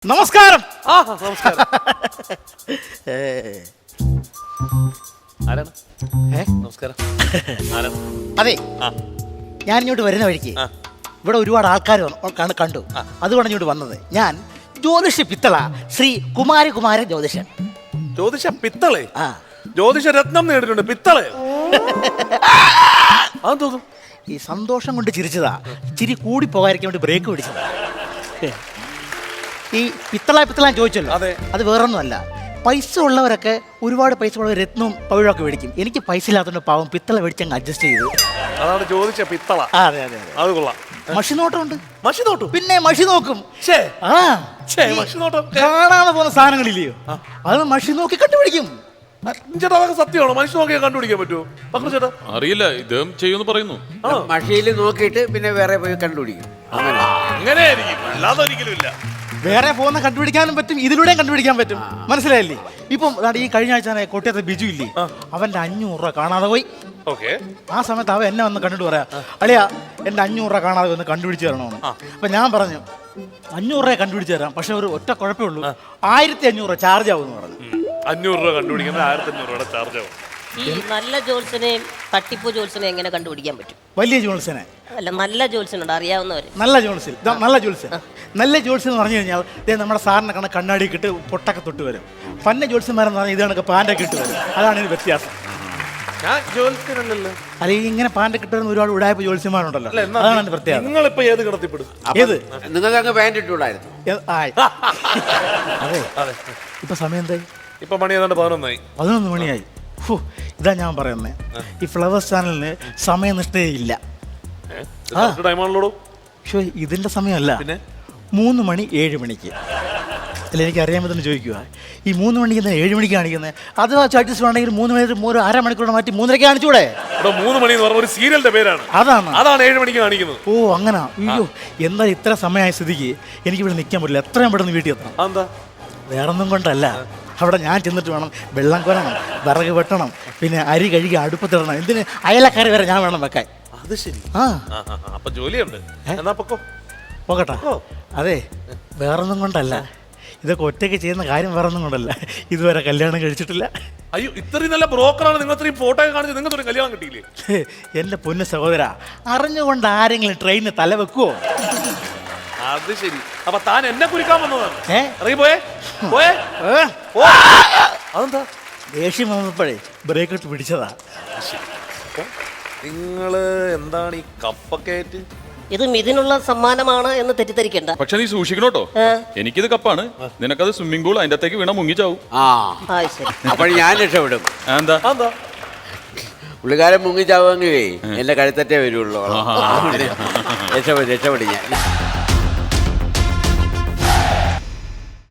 നമസ്കാരം. നമസ്കാരം. ആരാണ്? നമസ്കാരം. ആരാണ്? അതെ, ഞാൻ ഇങ്ങോട്ട് വരുന്ന വഴിക്ക് ഇവിടെ ഒരുപാട് ആൾക്കാർ കണ്ടു. അതുകൊണ്ട് ഇങ്ങോട്ട് വന്നത്. ഞാൻ ജ്യോതിഷ പിത്തള ശ്രീ കുമാരകുമാരൻ ജ്യോതിഷൻ. ജ്യോതിഷ പിത്തളെ? ജ്യോതിഷ രത്നം നേടിയിട്ടുണ്ട്. പിത്തളെ തോന്നും. ഈ സന്തോഷം കൊണ്ട് ചിരിച്ചതാ. ചിരി കൂടി പോകാതിരിക്കാൻ വേണ്ടി ബ്രേക്ക് പിടിച്ചതാ. ഈ പിത്തള ചോദിച്ചല്ലോ, അത് വേറൊന്നുമല്ല. പൈസ ഉള്ളവരൊക്കെ ഒരുപാട് പൈസ ഉള്ളവർ രത്നവും പവിഴമൊക്കെ മേടിക്കും. എനിക്ക് പൈസ ഇല്ലാത്തതുകൊണ്ട് പാവം പിത്തള മേടിച്ചങ്ങ് അഡ്ജസ്റ്റ് ചെയ്തു. അതാണ് ചോദിച്ച പിത്തള. അതെ അതെ, അത് കൊള്ളാം. മഷി നോട്ടമുണ്ട്. മഷി നോട്ടും? പിന്നെ മഷി നോക്കും. മഷി നോട്ടം കാണാതെ പോകുന്ന സാധനങ്ങളില്ലയോ, അത് മഷി നോക്കി കണ്ടുപിടിക്കും. ചേട്ടാ, അതൊക്കെ സത്യമാണോ? മനുഷ്യ നോക്കിയാൽ കണ്ടുപിടിക്കാൻ പറ്റുമോ? പക്രു ചേട്ടാ അറിയില്ല, ഇദ്ദേഹം ചെയ്യുമെന്ന് പറയുന്നു. മഷിയിൽ നോക്കിയിട്ട് പിന്നെ വേറെ പോയി കണ്ടുപിടിക്കും. അങ്ങനെ ആയിരിക്കും, അല്ലാതെ ഒരിക്കലും ഇല്ല. വേറെ പോകുന്ന കണ്ടുപിടിക്കാനും പറ്റും, ഇതിലൂടെയും കണ്ടുപിടിക്കാൻ പറ്റും. മനസ്സിലായില്ലേ? ഇപ്പം ഈ കഴിഞ്ഞ ആഴ്ച കോട്ടയത്തെ ബിജു ഇല്ലേ, അവന്റെ 500 രൂപ കാണാതെ പോയി. ആ സമയത്ത് അവൻ എന്നെ വന്ന് കണ്ടിട്ട് പറയാ, അളിയാ എന്റെ 500 രൂപ കാണാതെ വന്ന് കണ്ടുപിടിച്ച് തരണമെന്ന്. അപ്പൊ ഞാൻ പറഞ്ഞു 500 രൂപ കണ്ടുപിടിച്ച് തരാം, പക്ഷെ ഒരു ഒറ്റ കുഴപ്പമേ ഉള്ളൂ, 1500 രൂപ ചാർജ് ആവും എന്ന് പറഞ്ഞു. 500 രൂപ കണ്ടുപിടിക്കുന്നത് 1500 രൂപ ചാർജ് ആവും. ഈ നല്ല ജോത്സ്യനെയും തട്ടിപ്പ് ജോത്സ്യനെയും എങ്ങനെ കണ്ടുപിടിക്കാൻ പറ്റും? വലിയ ജോത്സ്യനെ അല്ല, നല്ല ജോത്സ്യനുണ്ട് അറിയാവുന്നവര്. നല്ല ജോത്സ്യൻ നല്ല ജോത്സ്യം എന്ന് പറഞ്ഞു കഴിഞ്ഞാൽ നമ്മുടെ സാറിനെ കണ്ണാടി ഇട്ട് പൊട്ടൊക്കെ തൊട്ട് വരും. പന്ന ജോത്സ്യന്മാരെന്ന് പറഞ്ഞാൽ ഇത് കണക്ക് പാൻ്റൊക്കെ ഇട്ട് വരും. അതാണ് ഇത് വ്യത്യാസം. അല്ലെങ്കിൽ ഇങ്ങനെ പാൻ്റൊക്കെ ഇട്ട് വരുന്ന ഒരുപാട് ഉടായ്പ ജോത്സ്യന്മാരുണ്ടല്ലോ, അതാണ് എൻ്റെ പ്രത്യേകത. നിങ്ങളിപ്പോ ഏത് കിടത്തിപ്പെടും? ഏത് നിങ്ങൾക്ക് പാൻറ് ഇട്ടൂടായിരുന്നു? അതെ, ഇപ്പൊ സമയം എന്തായി? ഇപ്പൊ മണി ഏതാണ്ട് 11 മണിയായി. ഇതാ ഞാൻ പറയുന്നത്, ഈ ഫ്ലവേഴ്സ് ചാനലിന് സമയനിഷ്ഠയില്ല. പക്ഷേ ഇതിന്റെ സമയമല്ല, 3 മണി 7 മണിക്ക്. അല്ല, എനിക്ക് അറിയാൻ പറ്റുന്ന ചോദിക്കുക, ഈ 3 മണിക്ക് 7 മണിക്ക് കാണിക്കുന്നത്, അത് അഡ്ജസ്റ്റ് വേണമെങ്കിൽ 3 മണി ഒരു അരമണിക്കൂർ മാറ്റി 3:30 കാണിച്ചൂടെ? 3 മണി എന്ന് പറഞ്ഞ ഒരു സീരിയലിന്റെ പേരാണ്. അതാണ് 7 മണിക്ക് കാണിക്കുന്നത്. ഓ അങ്ങനെ. അയ്യോ, എന്തായാലും ഇത്ര സമയമായ സ്ഥിതിക്ക് എനിക്ക് ഇവിടെ നിൽക്കാൻ പറ്റില്ല. എത്രയും പെട്ടെന്ന് വീട്ടിൽ എത്തണം. എന്താ? വേറൊന്നും കൊണ്ടല്ല, അവിടെ ഞാൻ ചെന്നിട്ട് വേണം വെള്ളം കോരണം, വിറക് വെട്ടണം, പിന്നെ അരി കഴുകി അടുപ്പത്തിടണം. എന്തിന് അയലക്കറി വരെ ഞാൻ വേണം വെക്കാൻ. അത് ശരി. അപ്പൊ ജോലിയുണ്ട്. എന്നാ പോകട്ടെ. അതെ, വേറൊന്നും കൊണ്ടല്ല, ഇതൊക്കെ ഒറ്റയ്ക്ക് ചെയ്യുന്ന കാര്യം വേറൊന്നും കൊണ്ടല്ല, ഇതുവരെ കല്യാണം കഴിച്ചിട്ടില്ല. അയ്യോ, ഇത്രയും നല്ല ബ്രോക്കറാണ് നിങ്ങൾ. ഇത്രയും ഫോട്ടോ ഒക്കെ കാണിച്ച് നിങ്ങൾക്ക് ഒരു കല്യാണം കിട്ടിയില്ലേ? എൻ്റെ പൊന്നു സഹോദര, അറിഞ്ഞുകൊണ്ട് ആരെങ്കിലും ട്രെയിനിന് തല വെക്കുവോ? അത് ശരി. അപ്പൊ താൻ എന്നെ കുറിക്കാൻ വന്നതാണ്. ഇറങ്ങി പോയേ. അതെന്താ? ദേഷ്യം വന്നപ്പോഴേ ബ്രേക്ക് ഇട്ട് പിടിച്ചതാ. നിങ്ങള് എന്താണ് ഈ കപ്പൊക്കെ ആയിട്ട്? ഇത് മിഥുനുള്ള സമ്മാനമാണ് എന്ന് തെറ്റിദ്ധരിക്കണ്ട. പക്ഷെ നീ സൂക്ഷിക്കണോട്ടോ, എനിക്കിത് കപ്പാണ്, നിനക്കത് സ്വിമ്മിംഗ് പൂൾ, അതിന്റെ അകത്തേക്ക് വീണ മുങ്ങിച്ചാവും. അപ്പോൾ ഞാൻ രക്ഷപ്പെടും. എന്താ? പുള്ളിക്കാരൻ മുങ്ങിച്ചാവുമെങ്കിലേ എന്റെ കഴുത്തറ്റേ വരുള്ളൂ. രക്ഷപ്പെടും ഞാൻ.